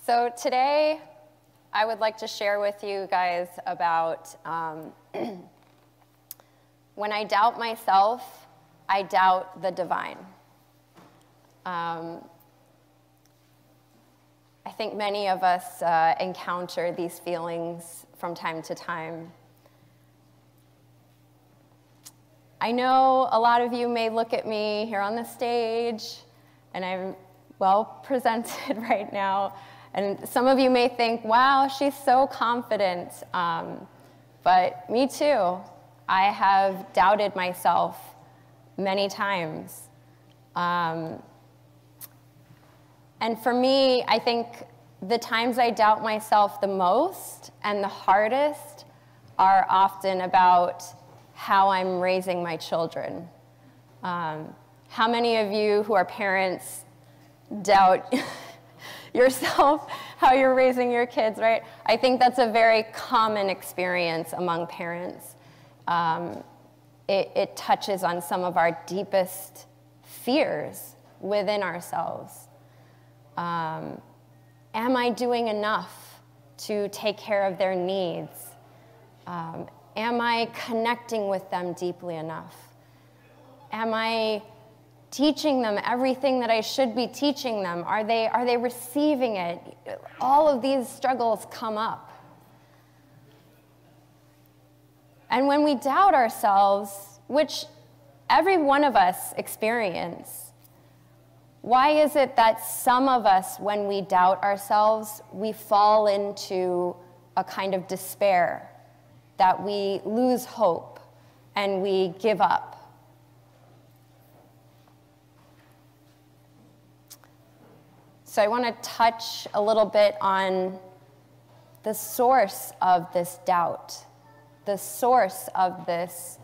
So today, I would like to share with you guys about when I doubt myself, I doubt the divine. I think many of us encounter these feelings from time to time. I know a lot of you may look at me here on the stage, and I'm well presented right now, and some of you may think, wow, she's so confident. But me too. I have doubted myself many times. And for me, I think the times I doubt myself the most and the hardest are often about how I'm raising my children. How many of you who are parents doubt yourself, how you're raising your kids, right? I think that's a very common experience among parents. It touches on some of our deepest fears within ourselves. Am I doing enough to take care of their needs? Am I connecting with them deeply enough? Am I teaching them everything that I should be teaching them? Are they receiving it? All of these struggles come up. And when we doubt ourselves, which every one of us experience, why is it that some of us, when we doubt ourselves, we fall into a kind of despair, that we lose hope and we give up? So I want to touch a little bit on the source of this doubt, the source of this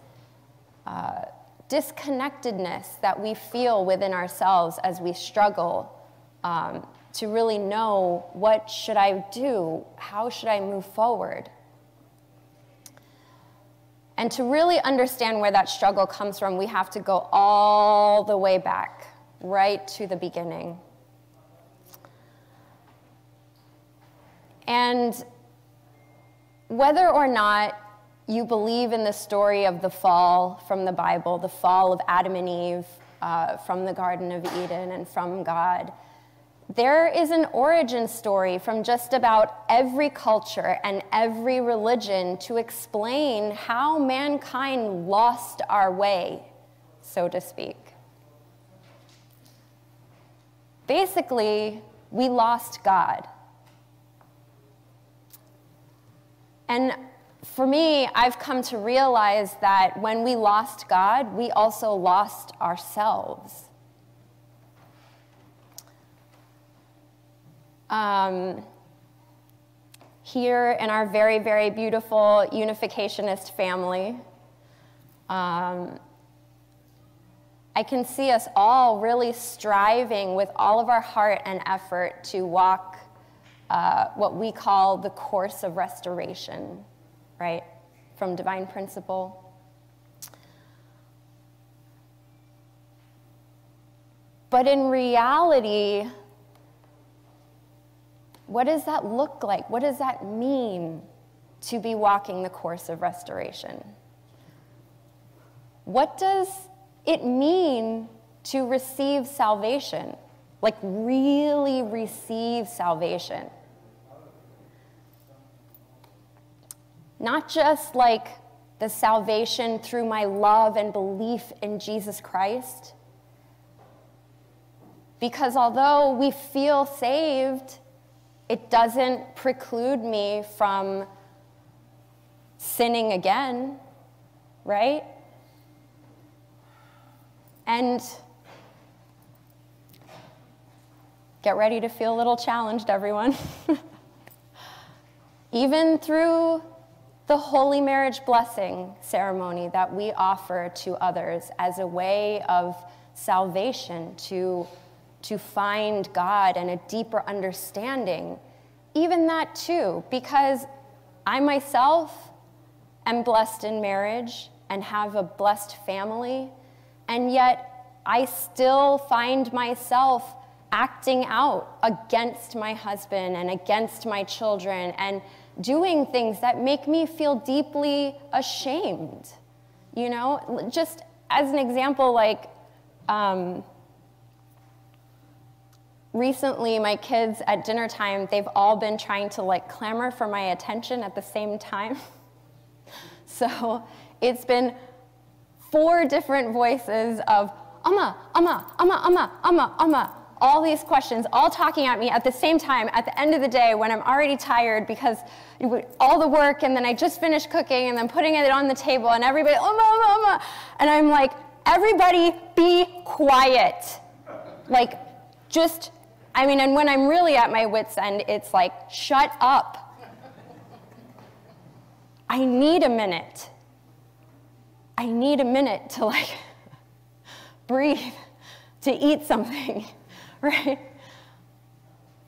disconnectedness that we feel within ourselves as we struggle to really know, what should I do? How should I move forward? And to really understand where that struggle comes from, we have to go all the way back, right to the beginning. And whether or not you believe in the story of the fall from the Bible, the fall of Adam and Eve from the Garden of Eden and from God, there is an origin story from just about every culture and every religion to explain how mankind lost our way, so to speak. Basically, we lost God. And for me, I've come to realize that when we lost God, we also lost ourselves. Here in our very, very beautiful unificationist family, I can see us all really striving with all of our heart and effort to walk what we call the course of restoration, right, from divine principle. But in reality, what does that look like? What does that mean to be walking the course of restoration? What does it mean to receive salvation? Like, really receive salvation? Not just like the salvation through my love and belief in Jesus Christ. Because although we feel saved, it doesn't preclude me from sinning again, right? And get ready to feel a little challenged, everyone. Even through the holy marriage blessing ceremony that we offer to others as a way of salvation, to find God and a deeper understanding, even that too, because I myself am blessed in marriage and have a blessed family, and yet I still find myself acting out against my husband and against my children and doing things that make me feel deeply ashamed. You know, just as an example, like recently my kids at dinner time, they've all been trying to like clamor for my attention at the same time. So it's been 4 different voices of Amma, Amma, Amma, Amma, Amma, Amma, all these questions, all talking at me at the same time at the end of the day when I'm already tired because all the work, and then I just finished cooking and then putting it on the table and everybody, Amma, Amma, Amma. And I'm like, everybody be quiet. Like, just, I mean, and when I'm really at my wit's end, it's like, shut up. I need a minute. I need a minute to like breathe, to eat something, right?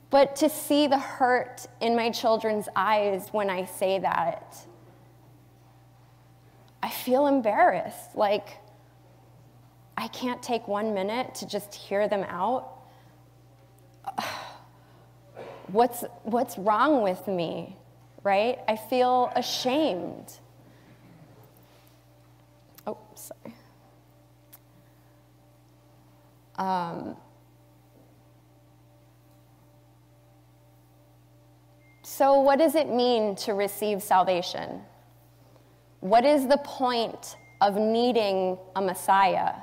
But to see the hurt in my children's eyes when I say that, I feel embarrassed. Like, I can't take 1 minute to just hear them out. What's wrong with me, right? I feel ashamed. Oh, sorry. So what does it mean to receive salvation? What is the point of needing a Messiah?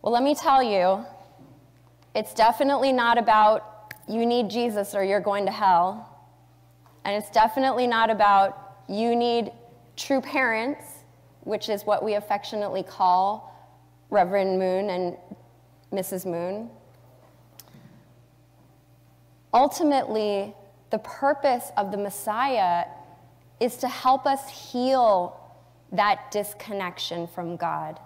Well, let me tell you, it's definitely not about you need Jesus or you're going to hell. And it's definitely not about you need true parents, which is what we affectionately call Reverend Moon and Mrs. Moon. Ultimately, the purpose of the Messiah is to help us heal that disconnection from God.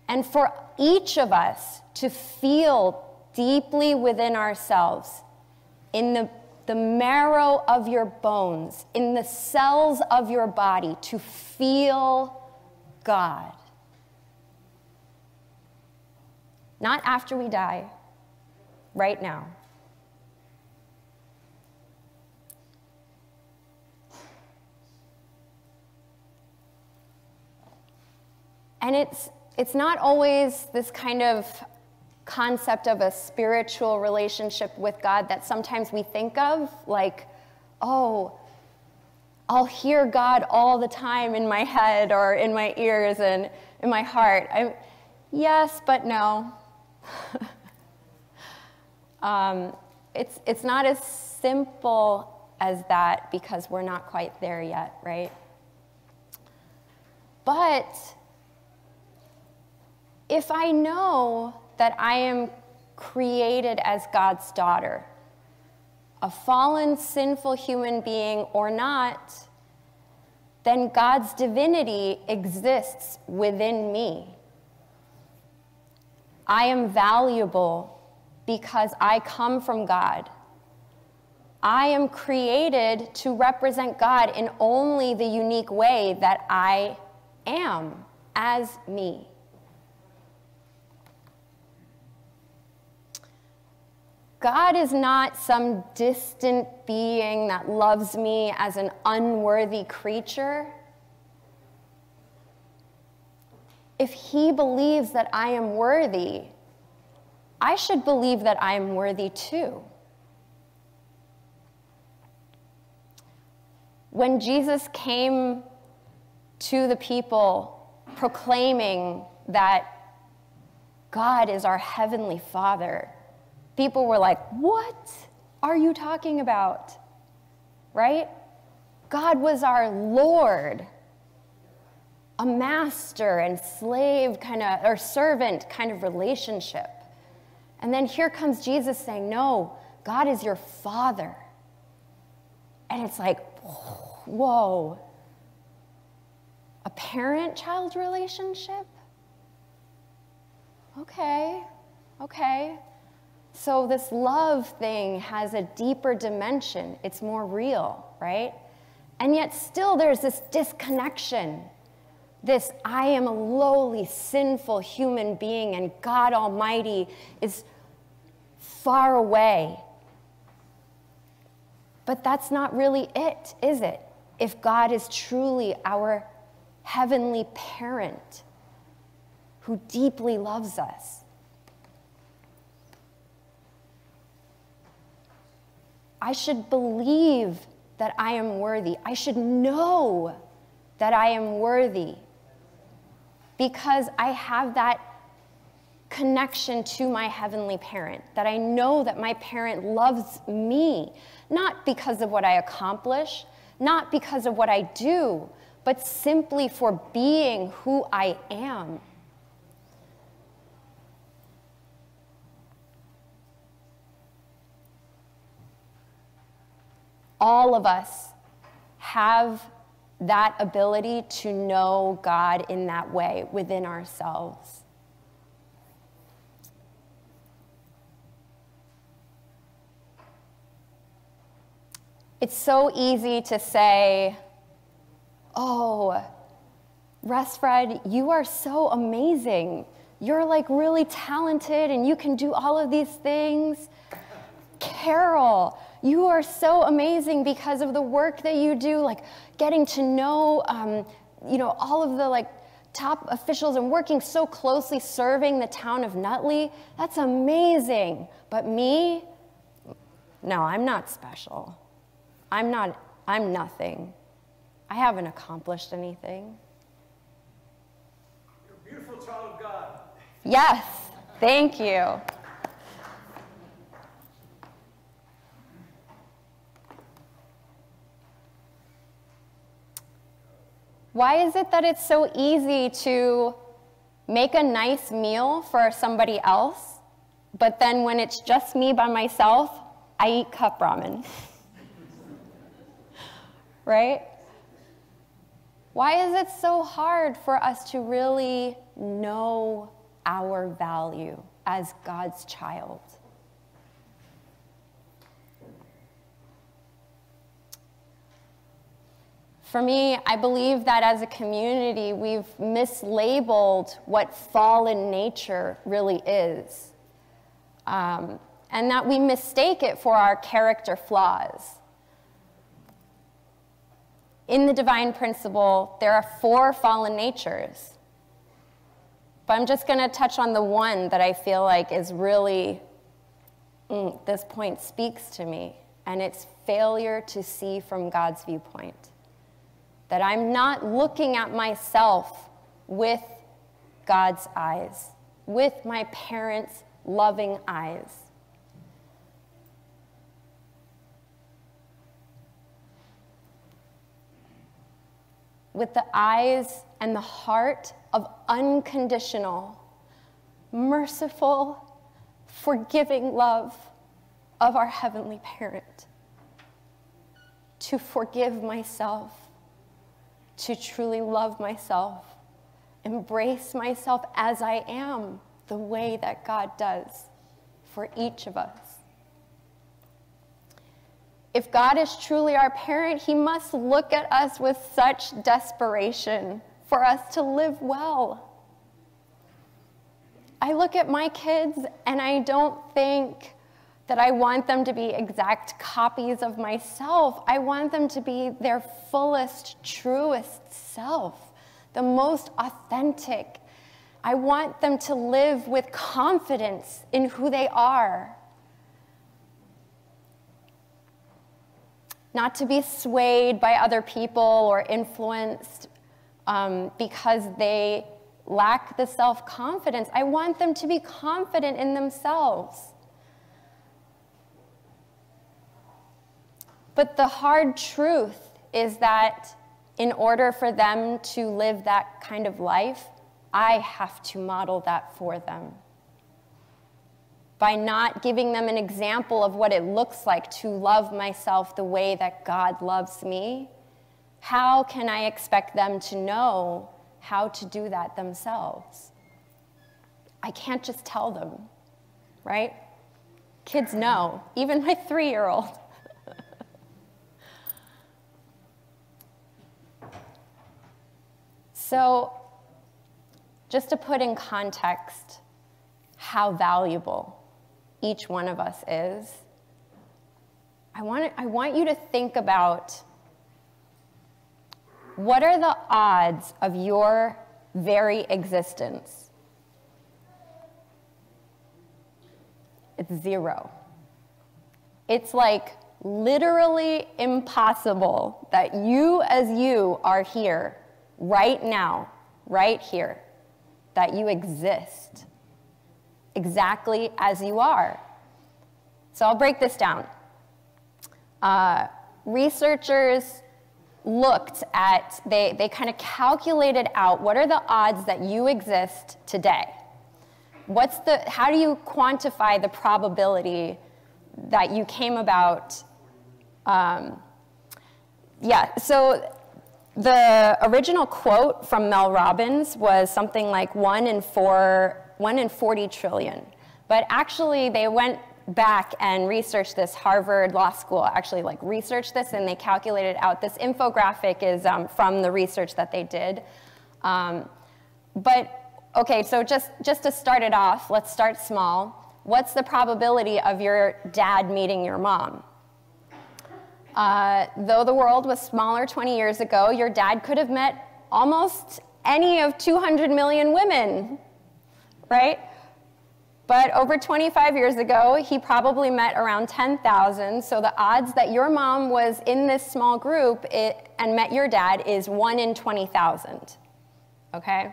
And for each of us to feel deeply within ourselves, in the marrow of your bones, in the cells of your body, to feel God. Not after we die, right now. And it's not always this kind of concept of a spiritual relationship with God that sometimes we think of, like, oh, I'll hear God all the time in my head or in my ears and in my heart. Yes, but no. It's not as simple as that because we're not quite there yet, right? But if I know that I am created as God's daughter, a fallen, sinful human being or not, then God's divinity exists within me. I am valuable because I come from God. I am created to represent God in only the unique way that I am as me. God is not some distant being that loves me as an unworthy creature. If he believes that I am worthy, I should believe that I am worthy too. When Jesus came to the people proclaiming that God is our heavenly Father, people were like, what are you talking about? Right? God was our Lord, a master and slave kind of, or servant kind of relationship. And then here comes Jesus saying, no, God is your Father. And it's like, whoa, a parent-child relationship? Okay. So this love thing has a deeper dimension. It's more real, right? And yet still there's this disconnection This, I am a lowly, sinful human being, and God Almighty is far away. But that's not really it, is it? If God is truly our heavenly parent who deeply loves us. I should believe that I am worthy. I should know that I am worthy because I have that connection to my heavenly parent, that I know that my parent loves me, not because of what I accomplish, not because of what I do, but simply for being who I am. All of us have that ability to know God in that way within ourselves. It's so easy to say, oh, Resfred, you are so amazing. You're like really talented and you can do all of these things. Carol, you are so amazing because of the work that you do, like getting to know, all of the like top officials and working so closely serving the town of Nutley. That's amazing. But me, no, I'm not special. I'm nothing. I haven't accomplished anything. You're a beautiful child of God. Yes, thank you. Why is it that it's so easy to make a nice meal for somebody else, but then when it's just me by myself, I eat cup ramen? Right? Why is it so hard for us to really know our value as God's child? For me, I believe that as a community, we've mislabeled what fallen nature really is, and that we mistake it for our character flaws. In the divine principle, there are 4 fallen natures, but I'm just going to touch on the one that I feel like is really, this point speaks to me, and it's failure to see from God's viewpoint. That I'm not looking at myself with God's eyes, with my parents' loving eyes. With the eyes and the heart of unconditional, merciful, forgiving love of our heavenly parent. To forgive myself, to truly love myself, embrace myself as I am, the way that God does for each of us. If God is truly our parent, he must look at us with such desperation for us to live well. I look at my kids and I don't think that I want them to be exact copies of myself. I want them to be their fullest, truest self, the most authentic. I want them to live with confidence in who they are. Not to be swayed by other people or influenced because they lack the self-confidence. I want them to be confident in themselves. But the hard truth is that in order for them to live that kind of life, I have to model that for them. By not giving them an example of what it looks like to love myself the way that God loves me, how can I expect them to know how to do that themselves? I can't just tell them, right? Kids know, even my 3-year-old. So, just to put in context how valuable each one of us is, I want you to think about what are the odds of your very existence? It's 0. It's like literally impossible that you as you are here right now, right here, that you exist exactly as you are. So I'll break this down. Researchers looked at, they kind of calculated out what are the odds that you exist today. How do you quantify the probability that you came about? So the original quote from Mel Robbins was something like 1 in 40 trillion. But actually they went back and researched this. Harvard Law School actually researched this, and they calculated out. This infographic is from the research that they did. Okay, so just to start it off, let's start small. What's the probability of your dad meeting your mom? Though the world was smaller 20 years ago, your dad could have met almost any of 200 million women, right? But over 25 years ago, he probably met around 10,000. So the odds that your mom was in this small group and met your dad is 1 in 20,000, okay?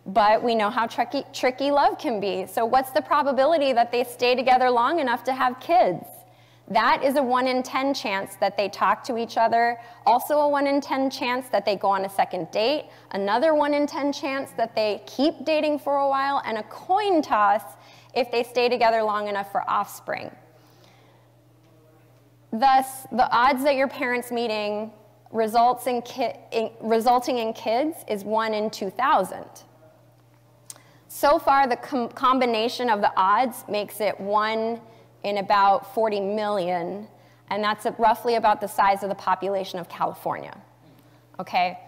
But we know how tricky love can be. So what's the probability that they stay together long enough to have kids? That is a 1 in 10 chance that they talk to each other. Also a 1 in 10 chance that they go on a second date. Another 1 in 10 chance that they keep dating for a while. And a coin toss if they stay together long enough for offspring. Thus, the odds that your parents meeting resulting in kids is 1 in 2,000. So far, the combination of the odds makes it 1 in about 40 million, and that's roughly about the size of the population of California, okay?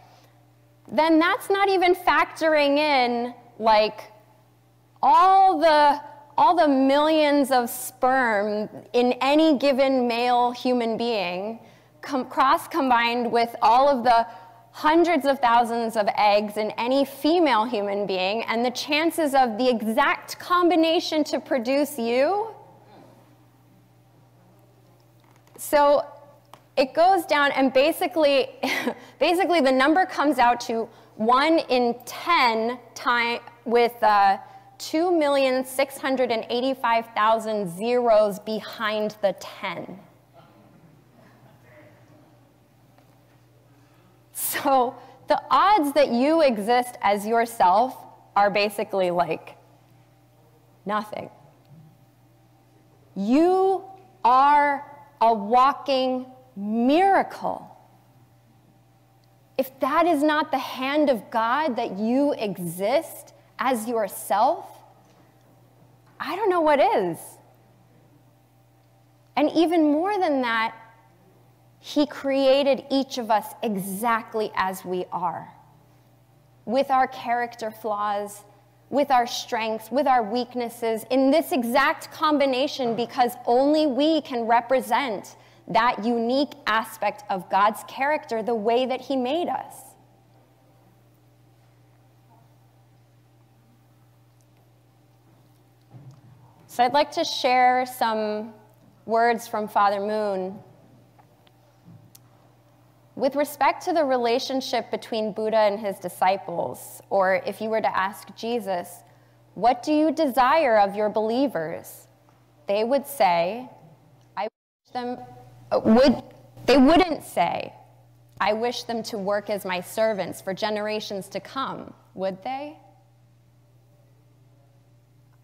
Then that's not even factoring in all the millions of sperm in any given male human being, cross-combined with all of the hundreds of thousands of eggs in any female human being, and the chances of the exact combination to produce you. So it goes down, and basically the number comes out to 1 in 10 with 2,685,000 zeros behind the 10. So the odds that you exist as yourself are basically nothing. You are a walking miracle. If that is not the hand of God that you exist as yourself, I don't know what is. And even more than that, He created each of us exactly as we are, with our character flaws, with our strengths, with our weaknesses, in this exact combination, because only we can represent that unique aspect of God's character the way that He made us. So I'd like to share some words from Father Moon. With respect to the relationship between Buddha and his disciples, or if you were to ask Jesus, what do you desire of your believers? They would say, they wouldn't say, I wish them to work as my servants for generations to come, would they?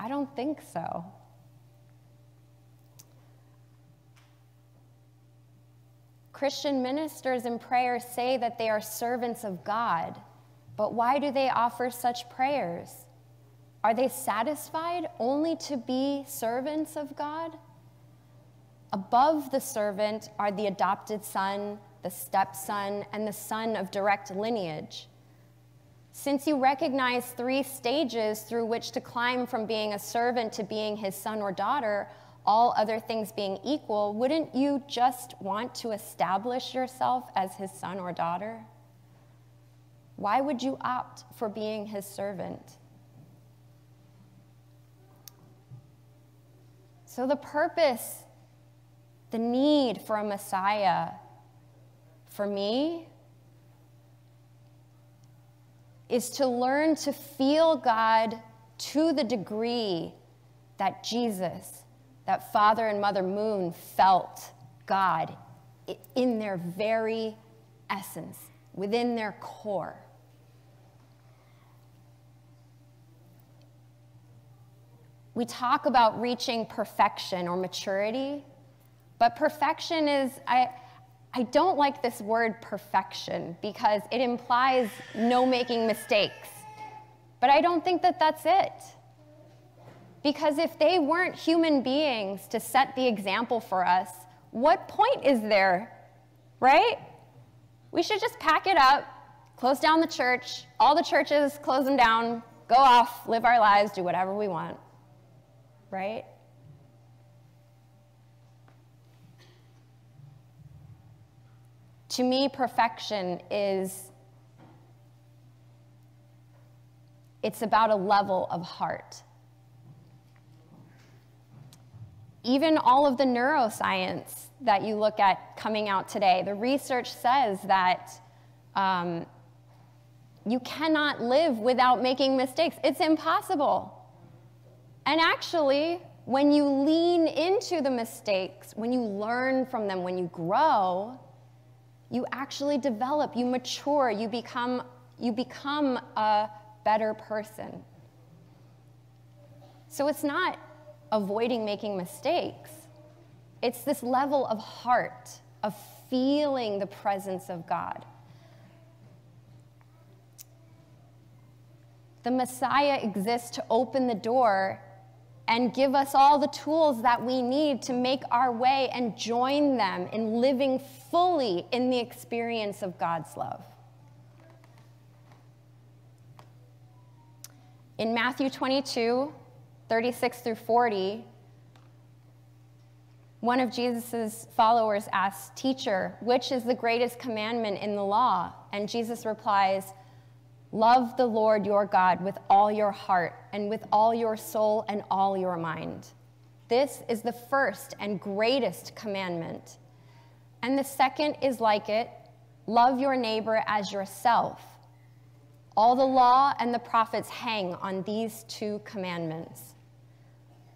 I don't think so. Christian ministers in prayer say that they are servants of God, but why do they offer such prayers? Are they satisfied only to be servants of God? Above the servant are the adopted son, the stepson, and the son of direct lineage. Since you recognize 3 stages through which to climb from being a servant to being his son or daughter, all other things being equal, wouldn't you just want to establish yourself as his son or daughter? Why would you opt for being his servant? So the purpose, the need for a Messiah, for me, is to learn to feel God to the degree that Jesus, that Father and Mother Moon, felt God in their very essence, within their core. We talk about reaching perfection or maturity, but perfection is, I don't like this word perfection because it implies no making mistakes. But I don't think that that's it. Because if they weren't human beings to set the example for us, what point is there, right? We should just pack it up, close down the church, all the churches, close them down, go off, live our lives, do whatever we want, right? To me, perfection is, it's about a level of heart. Even all of the neuroscience that you look at coming out today, the research says that you cannot live without making mistakes. It's impossible. And actually, when you lean into the mistakes, when you learn from them, when you grow, you actually develop, you mature, you become a better person. So it's not avoiding making mistakes. It's this level of heart, of feeling the presence of God. The Messiah exists to open the door and give us all the tools that we need to make our way and join them in living fully in the experience of God's love. In Matthew 22, 36 through 40, one of Jesus' followers asks, "Teacher, which is the greatest commandment in the law?" And Jesus replies, "Love the Lord your God with all your heart and with all your soul and all your mind. This is the first and greatest commandment. And the second is like it, love your neighbor as yourself. All the law and the prophets hang on these 2 commandments."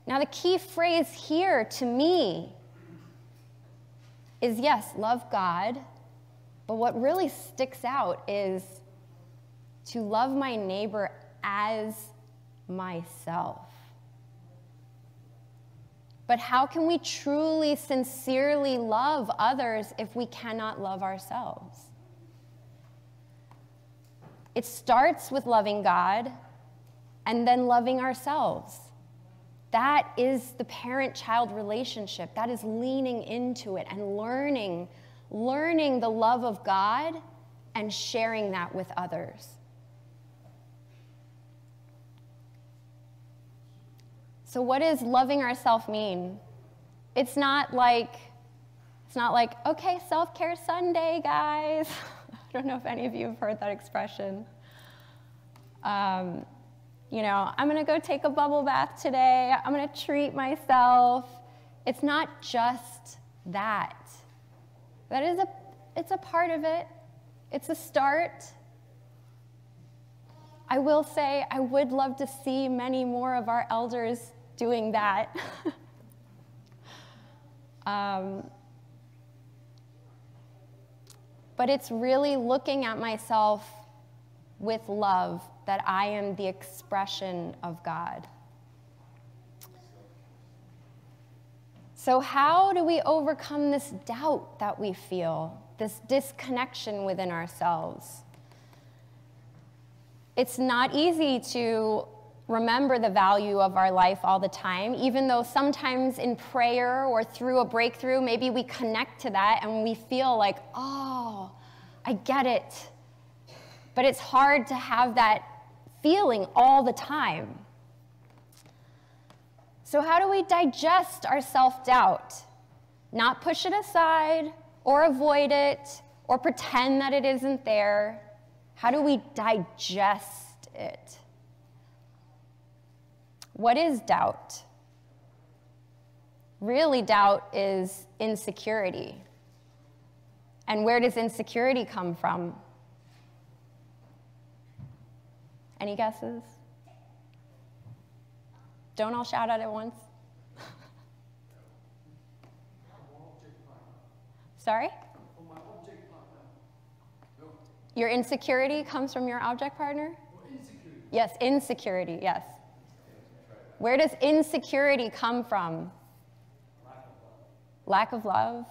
Now the key phrase here to me is, yes, love God, but what really sticks out is to love my neighbor as myself. But how can we truly, sincerely love others if we cannot love ourselves? It starts with loving God and then loving ourselves. That is the parent-child relationship. That is leaning into it and learning the love of God and sharing that with others. So what does loving ourselves mean? It's not like, okay, self-care Sunday, guys. I don't know if any of you have heard that expression. You know, I'm going to go take a bubble bath today. I'm going to treat myself. It's not just that. It's a part of it. It's a start. I will say I would love to see many more of our elders doing that. But it's really looking at myself with love, that I am the expression of God. So how do we overcome this doubt that we feel, this disconnection within ourselves? It's not easy to remember the value of our life all the time, even though sometimes in prayer or through a breakthrough, maybe we connect to that and we feel like, oh, I get it. But it's hard to have that feeling all the time. So how do we digest our self-doubt? Not push it aside or avoid it or pretend that it isn't there. How do we digest it? What is doubt? Really, doubt is insecurity. And where does insecurity come from? Any guesses? Don't all shout out at once. Sorry? Your insecurity comes from your object partner? Yes, insecurity, yes. Where does insecurity come from? Lack of love?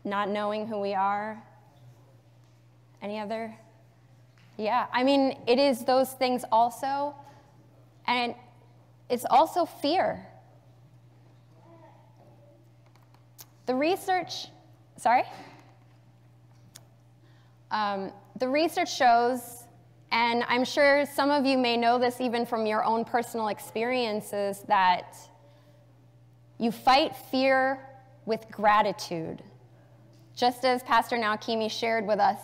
Not knowing who we are. Any other? Yeah, I mean, it is those things also, and it's also fear. The research, sorry? The research shows, and I'm sure some of you may know this even from your own personal experiences, that you fight fear with gratitude. Just as Pastor Naokimi shared with us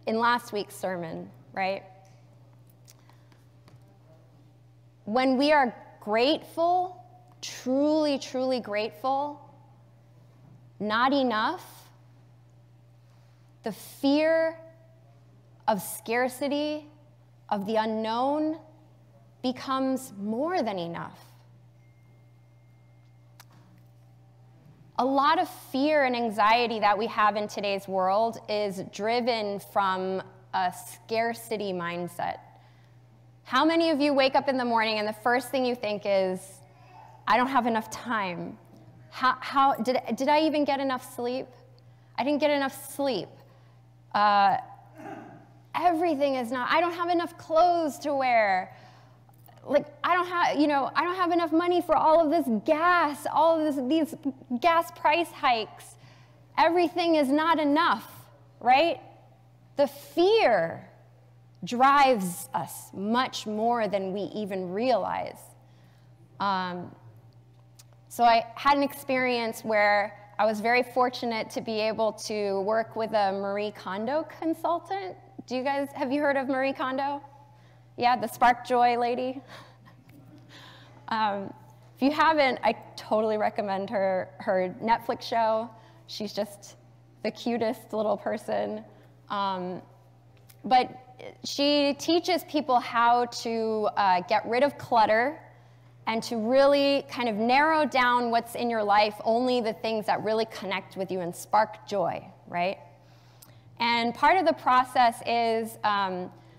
in last week's sermon, right? When we are grateful, truly, truly grateful, not enough, the fear of scarcity, of the unknown, becomes more than enough. A lot of fear and anxiety that we have in today's world is driven from a scarcity mindset. How many of you wake up in the morning and the first thing you think is, I don't have enough time? Did I even get enough sleep? I didn't get enough sleep. Everything is not, I don't have enough clothes to wear. Like, I don't have enough money for all of this gas, these gas price hikes. Everything is not enough, right? The fear drives us much more than we even realize. So I had an experience where I was very fortunate to be able to work with a Marie Kondo consultant. Have you heard of Marie Kondo? Yeah, the Spark Joy lady. If you haven't, I totally recommend her Netflix show. She's just the cutest little person. But she teaches people how to get rid of clutter and to really kind of narrow down what's in your life, only the things that really connect with you and spark joy, right? And part of the process is,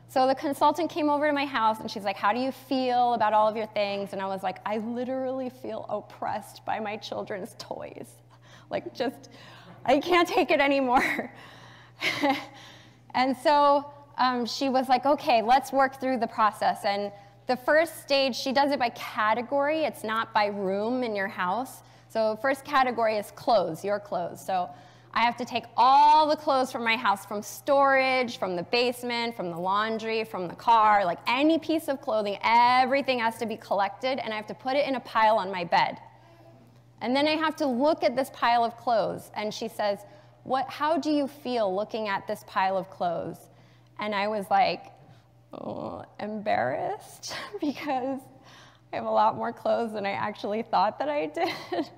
so the consultant came over to my house and she's like, how do you feel about all of your things? And I was like, I literally feel oppressed by my children's toys. Like, just, I can't take it anymore. And so she was like, okay, let's work through the process. And the first stage, she does it by category. It's not by room in your house. So first category is clothes, your clothes. So I have to take all the clothes from my house, from storage, from the basement, from the laundry, from the car, like any piece of clothing, everything has to be collected, and I have to put it in a pile on my bed. And then I have to look at this pile of clothes, and she says, how do you feel looking at this pile of clothes? And I was like, embarrassed, because I have a lot more clothes than I actually thought that I did.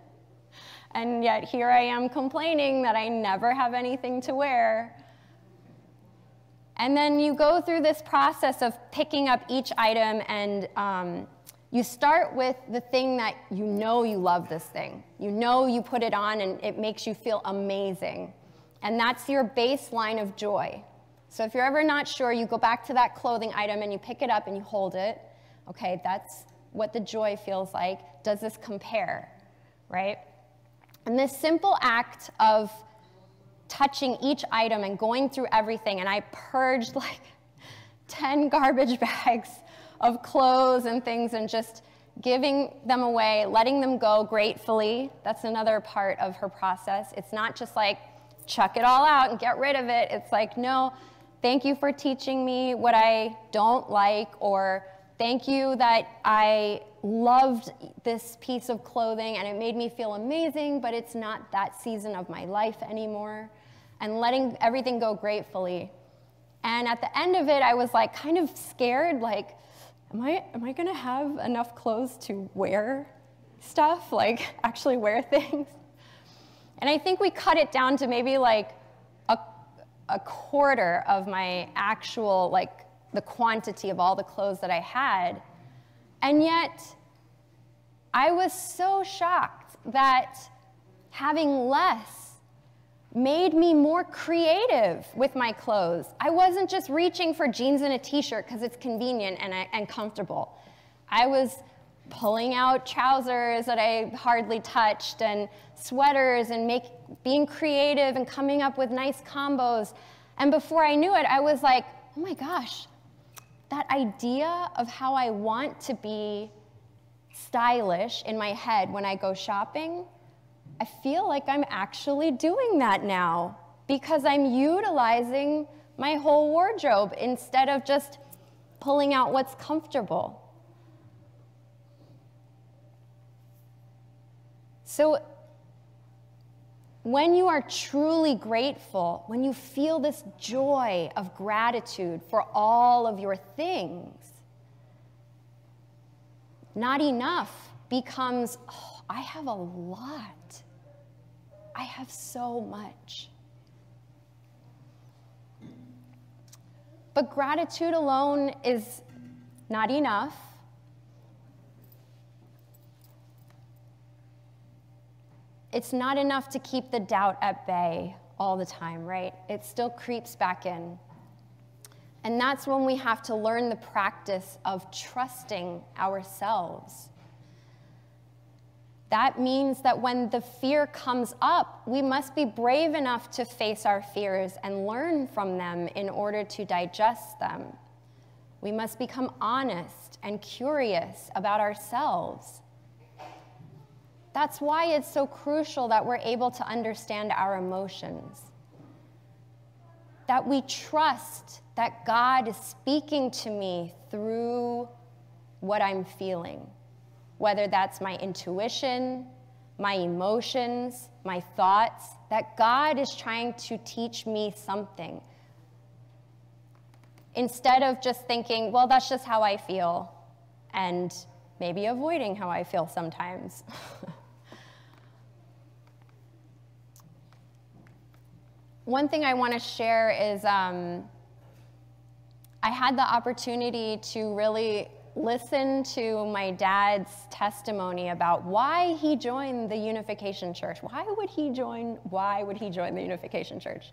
And yet here I am complaining that I never have anything to wear. And then you go through this process of picking up each item, and you start with the thing that you know you love this thing. You know you put it on and it makes you feel amazing. And that's your baseline of joy. So if you're ever not sure, you go back to that clothing item and you pick it up and you hold it. Okay, that's what the joy feels like. Does this compare, right? And this simple act of touching each item and going through everything, and I purged like 10 garbage bags of clothes and things and just giving them away, letting them go gratefully. That's another part of her process. It's not just like chuck it all out and get rid of it. It's like, no, thank you for teaching me what I don't like, or thank you that I loved this piece of clothing and it made me feel amazing, but it's not that season of my life anymore. And letting everything go gratefully. And at the end of it, I was like kind of scared, like, am I gonna have enough clothes to wear stuff, like actually wear things? And I think we cut it down to maybe like a quarter of my actual, like the quantity of all the clothes that I had. And yet, I was so shocked that having less made me more creative with my clothes. I wasn't just reaching for jeans and a t-shirt because it's convenient and comfortable. I was pulling out trousers that I hardly touched and sweaters and being creative and coming up with nice combos. And before I knew it, I was like, oh my gosh, that idea of how I want to be stylish in my head when I go shopping, I feel like I'm actually doing that now because I'm utilizing my whole wardrobe instead of just pulling out what's comfortable. So when you are truly grateful, when you feel this joy of gratitude for all of your things, not enough becomes, oh, I have a lot. I have so much. But gratitude alone is not enough. It's not enough to keep the doubt at bay all the time, right? It still creeps back in. And that's when we have to learn the practice of trusting ourselves. That means that when the fear comes up, we must be brave enough to face our fears and learn from them in order to digest them. We must become honest and curious about ourselves. That's why it's so crucial that we're able to understand our emotions. That we trust that God is speaking to me through what I'm feeling. Whether that's my intuition, my emotions, my thoughts, that God is trying to teach me something. Instead of just thinking, well, that's just how I feel, and maybe avoiding how I feel sometimes. One thing I want to share is I had the opportunity to really listen to my dad's testimony about why he joined the Unification Church. Why would he join the Unification Church?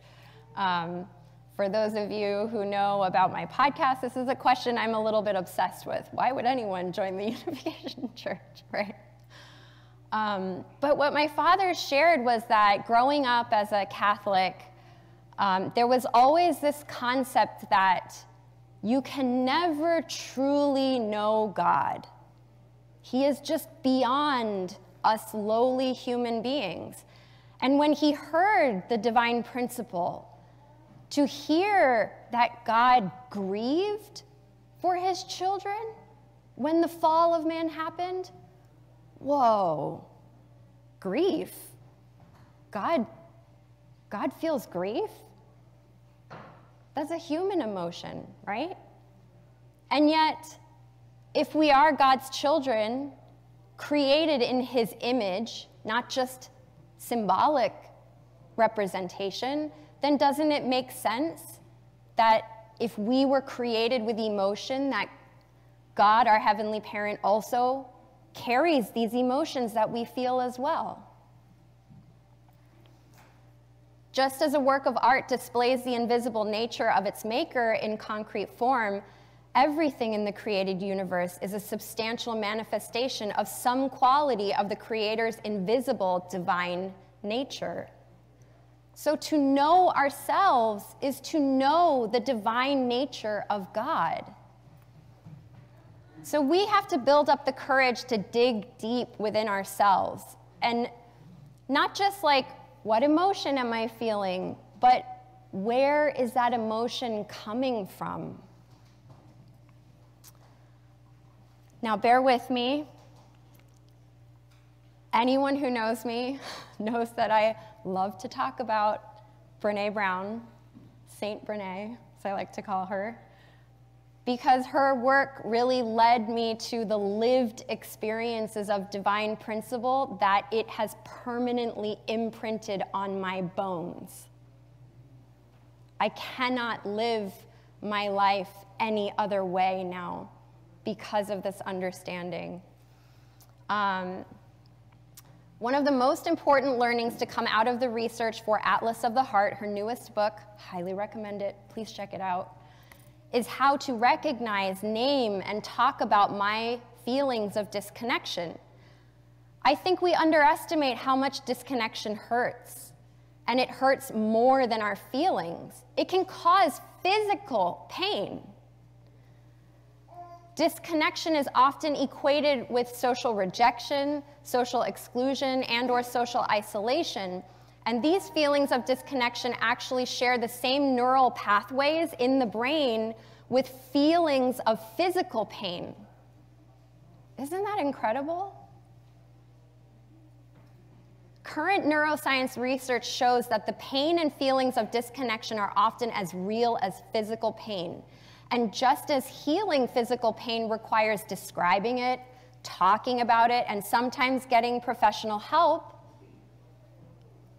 For those of you who know about my podcast, this is a question I'm a little bit obsessed with. Why would anyone join the Unification Church, right? But what my father shared was that growing up as a Catholic, there was always this concept that you can never truly know God. He is just beyond us lowly human beings. And when he heard the divine principle, to hear that God grieved for his children when the fall of man happened, whoa, grief? God feels grief? That's a human emotion, right? And yet, if we are God's children, created in his image, not just symbolic representation, then doesn't it make sense that if we were created with emotion, that God, our heavenly parent, also carries these emotions that we feel as well? Just as a work of art displays the invisible nature of its maker in concrete form, everything in the created universe is a substantial manifestation of some quality of the Creator's invisible divine nature. So to know ourselves is to know the divine nature of God. So we have to build up the courage to dig deep within ourselves and not just like What emotion am I feeling? But where is that emotion coming from? Now, bear with me. Anyone who knows me knows that I love to talk about Brené Brown, Saint Brené, as I like to call her, because her work really led me to the lived experiences of divine principle that it has permanently imprinted on my bones. I cannot live my life any other way now because of this understanding. One of the most important learnings to come out of the research for Atlas of the Heart, her newest book, highly recommend it, please check it out, is how to recognize, name, and talk about my feelings of disconnection. I think we underestimate how much disconnection hurts, and it hurts more than our feelings. It can cause physical pain. Disconnection is often equated with social rejection, social exclusion, and/or social isolation. And these feelings of disconnection actually share the same neural pathways in the brain with feelings of physical pain. Isn't that incredible? Current neuroscience research shows that the pain and feelings of disconnection are often as real as physical pain. And just as healing physical pain requires describing it, talking about it, and sometimes getting professional help,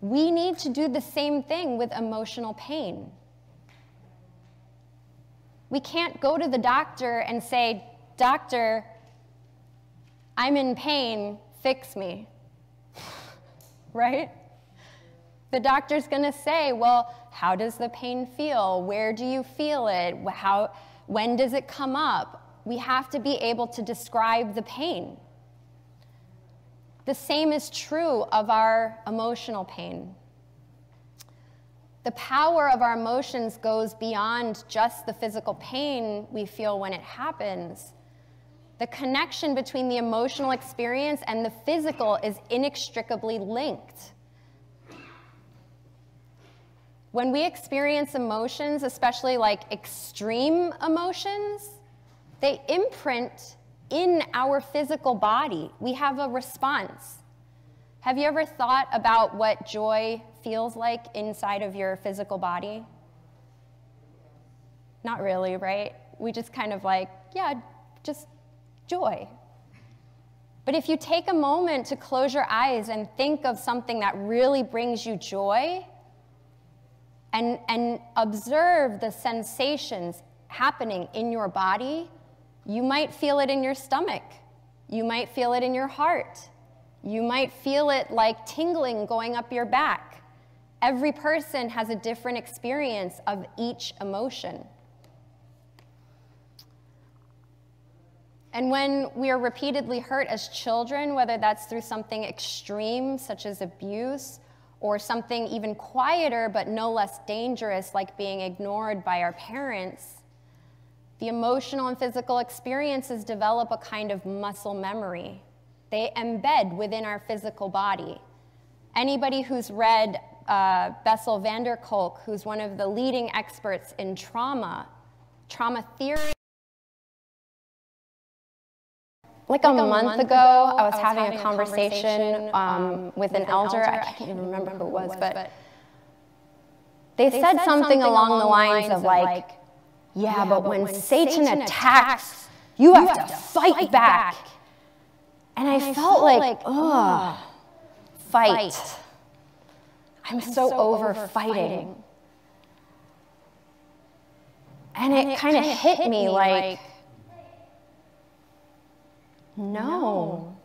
we need to do the same thing with emotional pain. We can't go to the doctor and say, "Doctor, I'm in pain, fix me." Right? The doctor's gonna say, well, how does the pain feel? Where do you feel it? When does it come up? We have to be able to describe the pain. The same is true of our emotional pain. The power of our emotions goes beyond just the physical pain we feel when it happens. The connection between the emotional experience and the physical is inextricably linked. When we experience emotions, especially like extreme emotions, they imprint in our physical body. We have a response. Have you ever thought about what joy feels like inside of your physical body? Not really, right? We just kind of like, yeah, just joy. But if you take a moment to close your eyes and think of something that really brings you joy, and observe the sensations happening in your body, you might feel it in your stomach. You might feel it in your heart. You might feel it like tingling going up your back. Every person has a different experience of each emotion. And when we are repeatedly hurt as children, whether that's through something extreme, such as abuse, or something even quieter but no less dangerous, like being ignored by our parents, the emotional and physical experiences develop a kind of muscle memory. They embed within our physical body. Anybody who's read Bessel van der Kolk, who's one of the leading experts in trauma theory. Like a month ago, I was having a conversation with an elder. I can't even remember who it was, but they said something along the lines of like, yeah, but when Satan attacks, you have to fight back. And I felt like, ugh, fight. I'm so over fighting. And it kind of hit me like, no,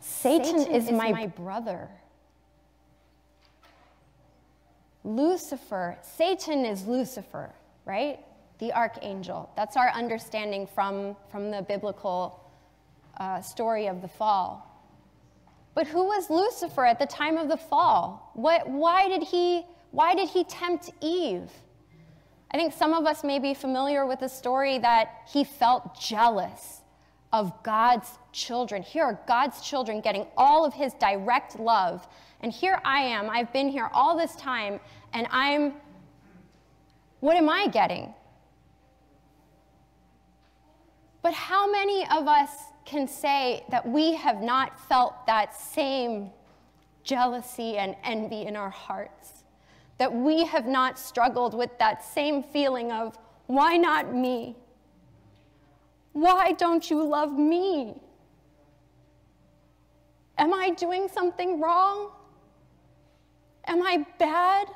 Satan is my brother. Lucifer, Satan is Lucifer, right? The archangel. That's our understanding from the biblical story of the fall. But who was Lucifer at the time of the fall? Why did he tempt Eve? I think some of us may be familiar with the story that he felt jealous of God's children. Here are God's children getting all of his direct love. And here I am. I've been here all this time, and what am I getting? But how many of us can say that we have not felt that same jealousy and envy in our hearts? That we have not struggled with that same feeling of, why not me? Why don't you love me? Am I doing something wrong? Am I bad?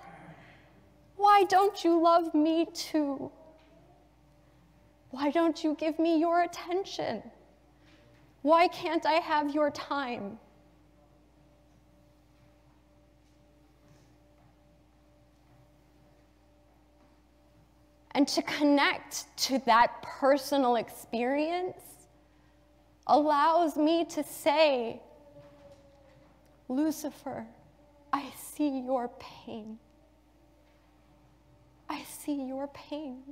Why don't you love me too? Why don't you give me your attention? Why can't I have your time? And to connect to that personal experience allows me to say, Lucifer, I see your pain. I see your pain.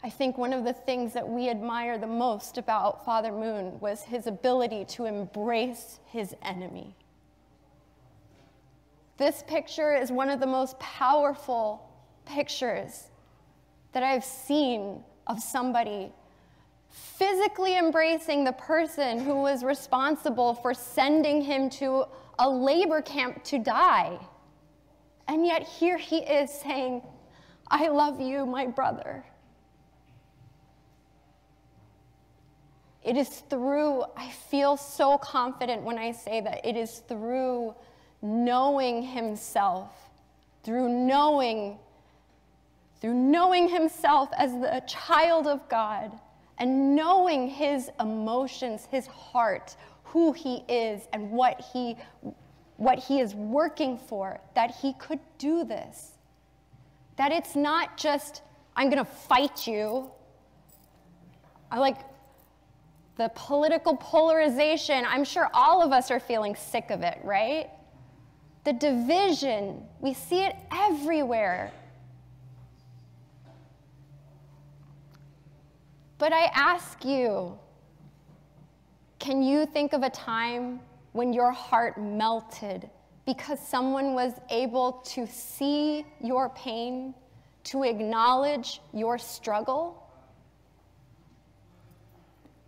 I think one of the things that we admire the most about Father Moon was his ability to embrace his enemy. This picture is one of the most powerful pictures that I've seen of somebody physically embracing the person who was responsible for sending him to a labor camp to die. And yet here he is saying, I love you, my brother. It is through, I feel so confident when I say that, it is through knowing himself, through knowing himself as the child of God, and knowing his emotions, his heart, who he is, and what he is working for, that he could do this. That it's not just, I'm gonna fight you. I like the political polarization. I'm sure all of us are feeling sick of it, right? The division, we see it everywhere. But I ask you, can you think of a time when your heart melted because someone was able to see your pain, to acknowledge your struggle?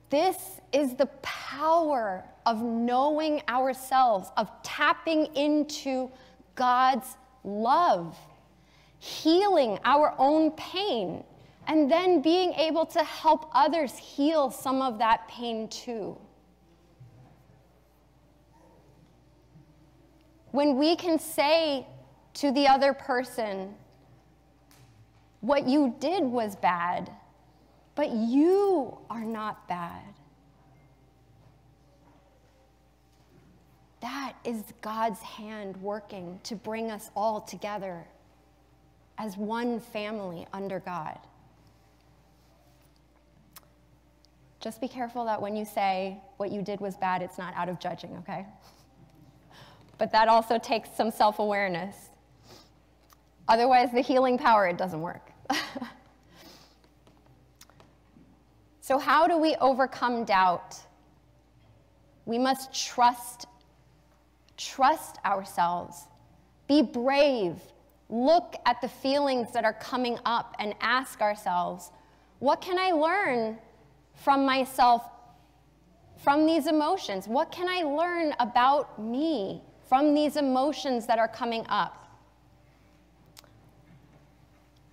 This is the power of knowing ourselves, of tapping into God's love, healing our own pain, and then being able to help others heal some of that pain too. When we can say to the other person, what you did was bad, but you are not bad. That is God's hand working to bring us all together as one family under God. Just be careful that when you say what you did was bad, it's not out of judging, okay? But that also takes some self-awareness. Otherwise, the healing power, it doesn't work. So how do we overcome doubt? We must trust ourselves. Be brave. Look at the feelings that are coming up and ask ourselves, what can I learn from myself from these emotions? What can I learn about me from these emotions that are coming up?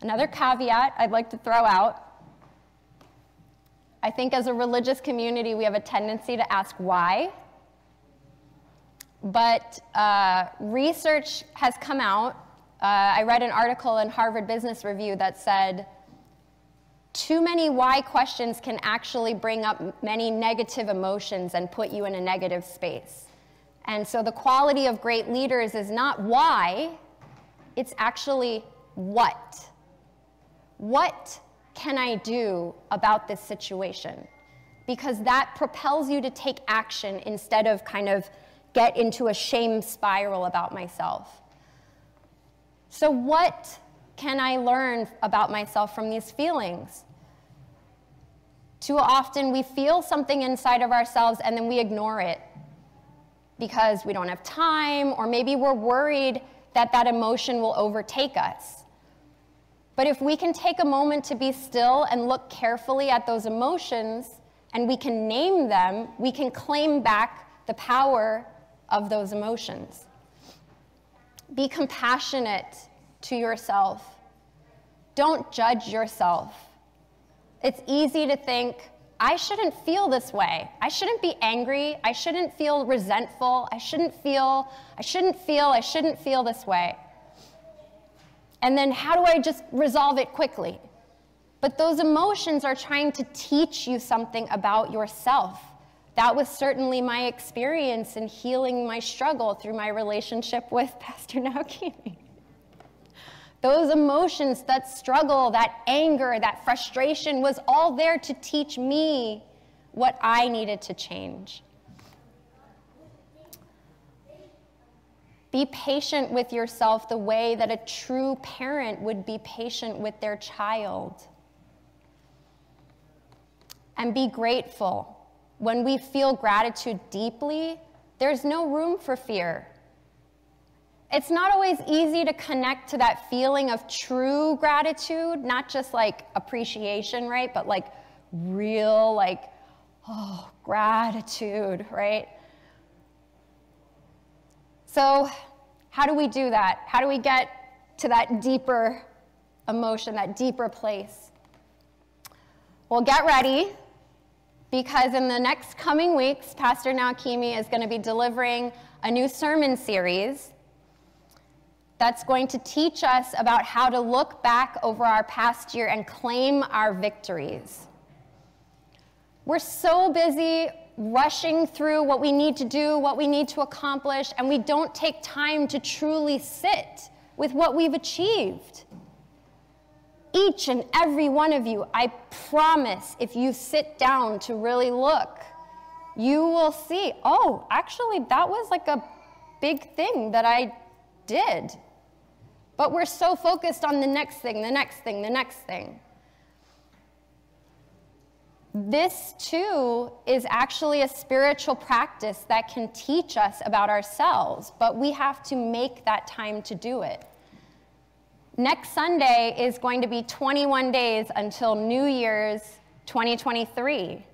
Another caveat I'd like to throw out. I think as a religious community, we have a tendency to ask why. But research has come out. I read an article in Harvard Business Review that said, too many why questions can actually bring up many negative emotions and put you in a negative space. And so the quality of great leaders is not why, it's actually what. What can I do about this situation? Because that propels you to take action instead of kind of get into a shame spiral about myself. So what can I learn about myself from these feelings? Too often we feel something inside of ourselves and then we ignore it because we don't have time, or maybe we're worried that that emotion will overtake us. But if we can take a moment to be still and look carefully at those emotions, and we can name them, we can claim back the power of those emotions. Be compassionate to yourself. Don't judge yourself. It's easy to think, I shouldn't feel this way. I shouldn't be angry. I shouldn't feel resentful. I shouldn't feel this way. And then how do I just resolve it quickly? But those emotions are trying to teach you something about yourself. That was certainly my experience in healing my struggle through my relationship with Pastor Naokimi. Those emotions, that struggle, that anger, that frustration was all there to teach me what I needed to change. Be patient with yourself the way that a true parent would be patient with their child. And be grateful. When we feel gratitude deeply, there's no room for fear. It's not always easy to connect to that feeling of true gratitude, not just like appreciation, right? But like real, like, oh, gratitude, right? So how do we do that? How do we get to that deeper emotion, that deeper place? Well, get ready, because in the next coming weeks, Pastor Naokimi is going to be delivering a new sermon series that's going to teach us about how to look back over our past year and claim our victories. We're so busy rushing through what we need to do, what we need to accomplish, and we don't take time to truly sit with what we've achieved. Each and every one of you, I promise, if you sit down to really look, you will see, oh, actually, that was like a big thing that I did. But we're so focused on the next thing, the next thing, the next thing. This, too, is actually a spiritual practice that can teach us about ourselves, but we have to make that time to do it. Next Sunday is going to be 21 days until New Year's 2023.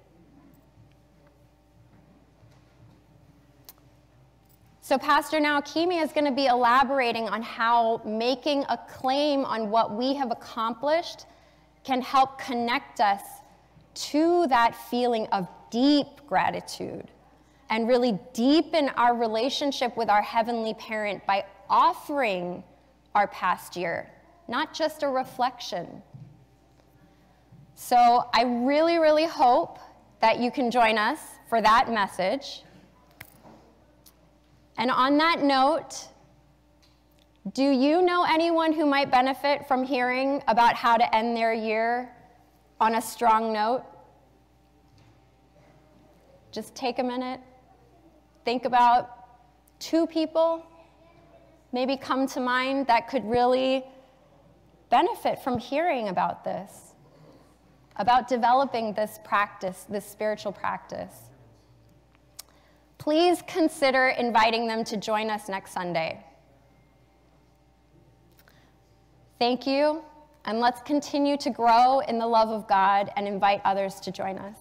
So Pastor Naokimi is going to be elaborating on how making a claim on what we have accomplished can help connect us to that feeling of deep gratitude and really deepen our relationship with our Heavenly Parent by offering our past year, not just a reflection. So I really, really hope that you can join us for that message. And on that note, do you know anyone who might benefit from hearing about how to end their year on a strong note? Just take a minute. Think about 2 people maybe come to mind that could really benefit from hearing about this, about developing this practice, this spiritual practice. Please consider inviting them to join us next Sunday. Thank you, and let's continue to grow in the love of God and invite others to join us.